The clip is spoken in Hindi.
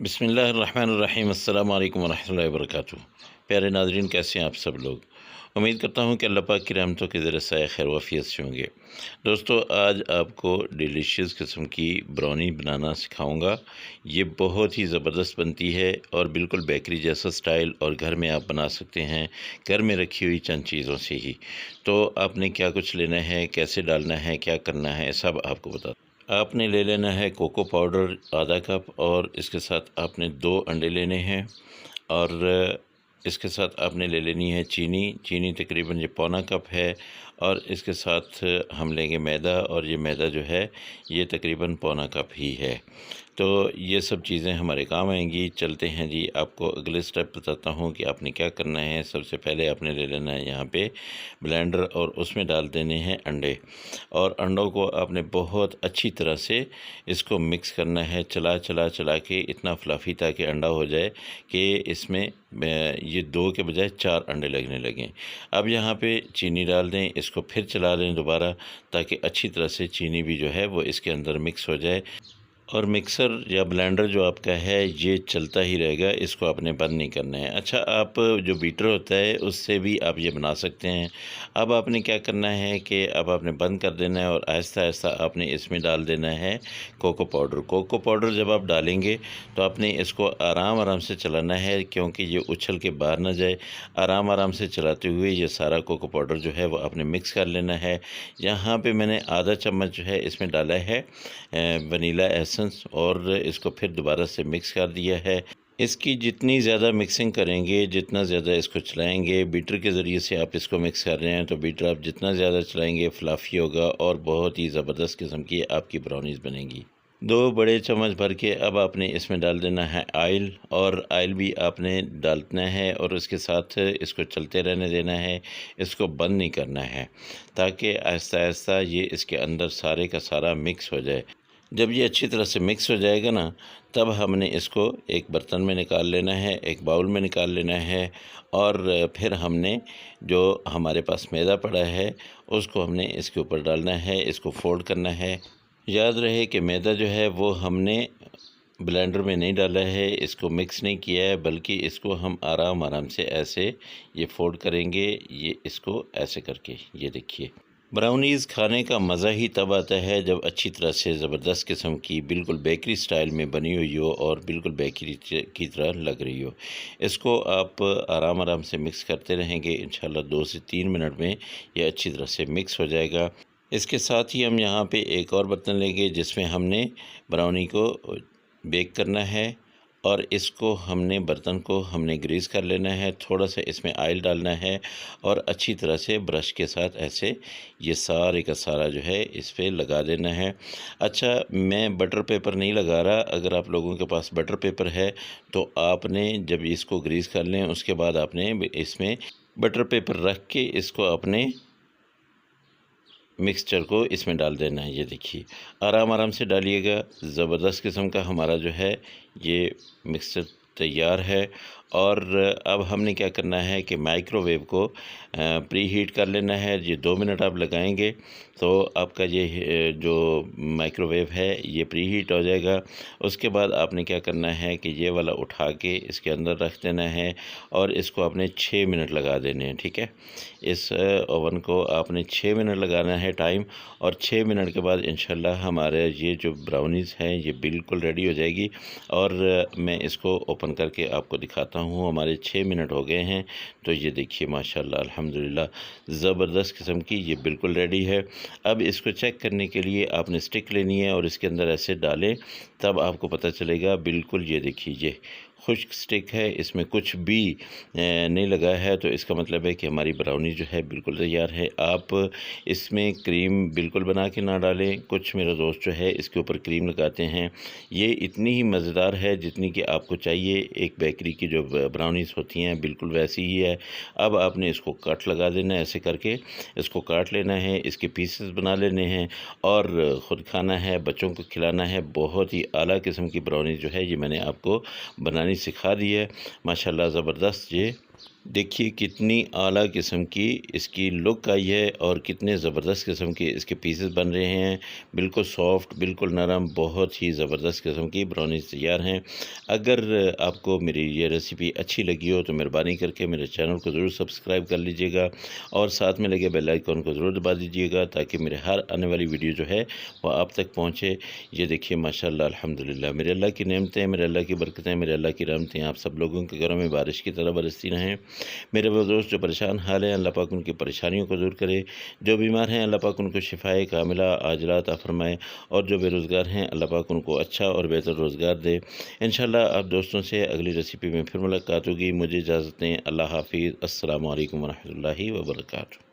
बिस्मिल्लाहिर्रहमानिर्रहीम अस्सलाम वालेकुम वरहमतुल्लाहि वबरकातुहू। प्यारे नाज़रीन, कैसे हैं आप सब लोग। उम्मीद करता हूँ कि अल्लाह पाक की रहमतों के ज़रिए साया खैर वाफ़ियत से होंगे। दोस्तों, आज आपको डिलीशियस किस्म की ब्राउनी बनाना सिखाऊंगा। ये बहुत ही ज़बरदस्त बनती है और बिल्कुल बेकरी जैसा स्टाइल, और घर में आप बना सकते हैं घर में रखी हुई चंद चीज़ों से ही। तो आपने क्या कुछ लेना है, कैसे डालना है, क्या करना है, सब आपको बता। आपने ले लेना है कोको पाउडर आधा कप, और इसके साथ आपने 2 अंडे लेने हैं, और इसके साथ आपने ले लेनी है चीनी। चीनी तकरीबन ये पौना कप है, और इसके साथ हम लेंगे मैदा, और ये मैदा जो है ये तकरीबन पौना कप ही है। तो ये सब चीज़ें हमारे काम आएंगी। चलते हैं जी, आपको अगले स्टेप बताता हूँ कि आपने क्या करना है। सबसे पहले आपने ले लेना है यहाँ पे ब्लेंडर, और उसमें डाल देने हैं अंडे, और अंडों को आपने बहुत अच्छी तरह से इसको मिक्स करना है, चला चला चला के इतना फ्लफ़ी ताकि अंडा हो जाए कि इसमें ये 2 के बजाय 4 अंडे लगने लगें। अब यहाँ पे चीनी डाल दें, इसको फिर चला दें दोबारा, ताकि अच्छी तरह से चीनी भी जो है वो इसके अंदर मिक्स हो जाए। और मिक्सर या ब्लेंडर जो आपका है ये चलता ही रहेगा, इसको आपने बंद नहीं करना है। अच्छा, आप जो बीटर होता है उससे भी आप ये बना सकते हैं। अब आपने क्या करना है कि अब आपने बंद कर देना है, और आहिस्ता आहिस्ता आपने इसमें डाल देना है कोको पाउडर। कोको पाउडर जब आप डालेंगे तो आपने इसको आराम आराम से चलाना है, क्योंकि ये उछल के बाहर ना जाए। आराम आराम से चलाते हुए ये सारा कोको पाउडर जो है वो आपने मिक्स कर लेना है। यहाँ पे मैंने आधा चम्मच जो है इसमें डाला है वनीला एसेंस, और इसको फिर दोबारा से मिक्स कर दिया है। इसकी जितनी ज़्यादा मिक्सिंग करेंगे, जितना ज़्यादा इसको चलाएंगे, बीटर के ज़रिए से आप इसको मिक्स कर रहे हैं तो बीटर आप जितना ज़्यादा चलाएंगे फ्लफ़ी होगा, और बहुत ही ज़बरदस्त किस्म की आपकी ब्राउनीज़ बनेंगी। 2 बड़े चम्मच भर के अब आपने इसमें डाल देना है ऑयल, और ऑयल भी आपने डालना है, और उसके साथ इसको चलते रहने देना है, इसको बंद नहीं करना है, ताकि आहिस्ता आहिस्ता ये इसके अंदर सारे का सारा मिक्स हो जाए। जब ये अच्छी तरह से मिक्स हो जाएगा ना, तब हमने इसको एक बर्तन में निकाल लेना है, एक बाउल में निकाल लेना है, और फिर हमने जो हमारे पास मैदा पड़ा है उसको हमने इसके ऊपर डालना है, इसको फोल्ड करना है। याद रहे कि मैदा जो है वो हमने ब्लेंडर में नहीं डाला है, इसको मिक्स नहीं किया है, बल्कि इसको हम आराम आराम से ऐसे ये फोल्ड करेंगे, ये इसको ऐसे करके। ये देखिए, ब्राउनीज़ खाने का मज़ा ही तब आता है जब अच्छी तरह से ज़बरदस्त किस्म की बिल्कुल बेकरी स्टाइल में बनी हुई हो, और बिल्कुल बेकरी की तरह लग रही हो। इसको आप आराम आराम से मिक्स करते रहेंगे, इंशाल्लाह 2 से 3 मिनट में ये अच्छी तरह से मिक्स हो जाएगा। इसके साथ ही हम यहाँ पे एक और बर्तन लेंगे जिसमें हमने ब्राउनी को बेक करना है, और इसको हमने बर्तन को हमने ग्रीस कर लेना है। थोड़ा सा इसमें ऑयल डालना है, और अच्छी तरह से ब्रश के साथ ऐसे ये सारे का सारा जो है इस पर लगा देना है। अच्छा, मैं बटर पेपर नहीं लगा रहा। अगर आप लोगों के पास बटर पेपर है तो आपने जब इसको ग्रीस कर लें उसके बाद आपने इसमें बटर पेपर रख के इसको अपने मिक्सचर को इसमें डाल देना है। ये देखिए, आराम आराम से डालिएगा। ज़बरदस्त किस्म का हमारा जो है ये मिक्सचर तैयार है। और अब हमने क्या करना है कि माइक्रोवेव को प्री हीट कर लेना है। ये 2 मिनट आप लगाएंगे तो आपका ये जो माइक्रोवेव है ये प्री हीट हो जाएगा। उसके बाद आपने क्या करना है कि ये वाला उठा के इसके अंदर रख देना है, और इसको आपने 6 मिनट लगा देने हैं। ठीक है, इस ओवन को आपने 6 मिनट लगाना है टाइम, और 6 मिनट के बाद इंशाल्लाह हमारे ये जो ब्राउनीज़ हैं ये बिल्कुल रेडी हो जाएगी। और मैं इसको ओपन करके आपको दिखाता हूँ। हमारे 6 मिनट हो गए हैं, तो ये देखिए माशाल्लाह अल्हम्दुलिल्लाह ज़बरदस्त किस्म की ये बिल्कुल रेडी है। अब इसको चेक करने के लिए आपने स्टिक लेनी है, और इसके अंदर ऐसे डालें, तब आपको पता चलेगा। बिल्कुल ये देखिए, ये खुश्क स्टिक है, इसमें कुछ भी नहीं लगा है, तो इसका मतलब है कि हमारी ब्राउनी जो है बिल्कुल तैयार है। आप इसमें क्रीम बिल्कुल बना के ना डालें। कुछ मेरे दोस्त जो है इसके ऊपर क्रीम लगाते हैं। ये इतनी ही मज़ेदार है जितनी कि आपको चाहिए। एक बेकरी की जो ब्राउनीज़ होती हैं बिल्कुल वैसी ही है। अब आपने इसको कट लगा देना है, ऐसे करके इसको काट लेना है, इसके पीसेस बना लेने हैं, और ख़ुद खाना है, बच्चों को खिलाना है। बहुत ही आला किस्म की ब्राउनी जो है ये मैंने आपको बनानी सिखा दी है। माशाल्लाह ज़बरदस्त ये देखिए कितनी आला किस्म की इसकी लुक आई है और कितने ज़बरदस्त किस्म के इसके पीसेस बन रहे हैं। बिल्कुल सॉफ्ट, बिल्कुल नरम, बहुत ही ज़बरदस्त किस्म की ब्राउनीज़ तैयार हैं। अगर आपको मेरी ये रेसिपी अच्छी लगी हो तो मेहरबानी करके मेरे चैनल को ज़रूर सब्सक्राइब कर लीजिएगा और साथ में लगे बेल आइकन को ज़रूर दबा दीजिएगा ताकि मेरे हर आने वाली वीडियो जो है वो आप तक पहुँचे। ये देखिए माशाल्लाह अल्हम्दुलिल्लाह, मेरे अल्लाह की नेमतें, मेरे अल्लाह की बरकतें, मेरे अल्लाह की रहमतें आप सब लोगों के घरों में बारिश की तरह बरसती रहें। मेरे वो दोस्त जो परेशान हाल हैं, अल्लाह पाक उनकी परेशानियों को दूर करे। जो बीमार हैं, अल्लाह पाक उनको शिफ़ाए कामिला आजिला अता फ़रमाए और जो बेरोज़गार हैं, अल्लाह पाक उनको अच्छा और बेहतर रोज़गार दे। इंशाअल्लाह आप दोस्तों से अगली रेसिपी में फिर मुलाकात होगी। मुझे इजाज़त दें। अल्लाह हाफ़िज़। अस्सलामु अलैकुम व रहमतुल्लाहि व बरकातुहू।